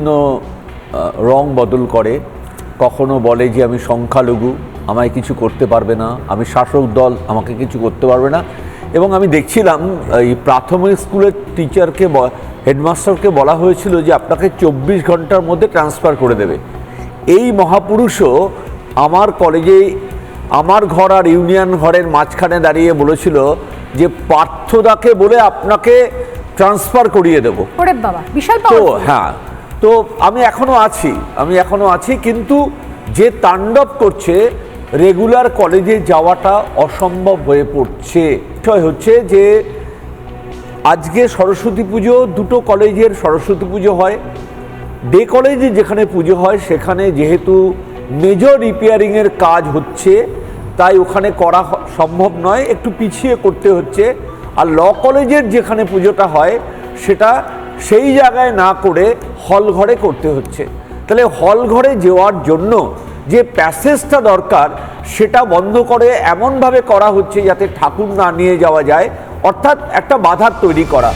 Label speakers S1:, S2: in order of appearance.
S1: বিভিন্ন রং বদল করে। কখনো বলে যে আমি সংখ্যালঘু, আমায় কিছু করতে পারবে না, আমি শাসক দল, আমাকে কিছু করতে পারবে না। এবং আমি দেখছিলাম এই প্রাথমিক স্কুলের টিচারকে, হেডমাস্টারকে বলা হয়েছিল যে আপনাকে 24 ঘন্টার মধ্যে ট্রান্সফার করে দেবে। এই মহাপুরুষও আমার কলেজে আমার ঘর আর ইউনিয়ন ঘরের মাঝখানে দাঁড়িয়ে বলেছিল যে পার্থদাকে বলে আপনাকে ট্রান্সফার করিয়ে দেবো।
S2: ওরে বাবা, বিশাল
S1: তো
S2: পাওয়ার।
S1: হ্যাঁ, তো আমি এখনো আছি কিন্তু যে তাণ্ডব করছে, রেগুলার কলেজে যাওয়াটা অসম্ভব হয়ে পড়ছে। বিষয় হচ্ছে যে আজকে সরস্বতী পুজো, দুটো কলেজের সরস্বতী পুজো হয়। ডে কলেজে যেখানে পুজো হয় সেখানে যেহেতু মেজর রিপেয়ারিংয়ের কাজ হচ্ছে, তাই ওখানে করা সম্ভব নয়, একটু পিছিয়ে করতে হচ্ছে। আর ল কলেজের যেখানে পুজোটা হয় সেটা সেই জায়গায় না করে হল ঘরে করতে হচ্ছে। তাহলে হল ঘরে যাওয়ার জন্য যে প্যাসেজটা দরকার সেটা বন্ধ করে এমনভাবে করা হচ্ছে যাতে ঠাকুর না নিয়ে যাওয়া যায়, অর্থাৎ একটা বাধা তৈরি করা।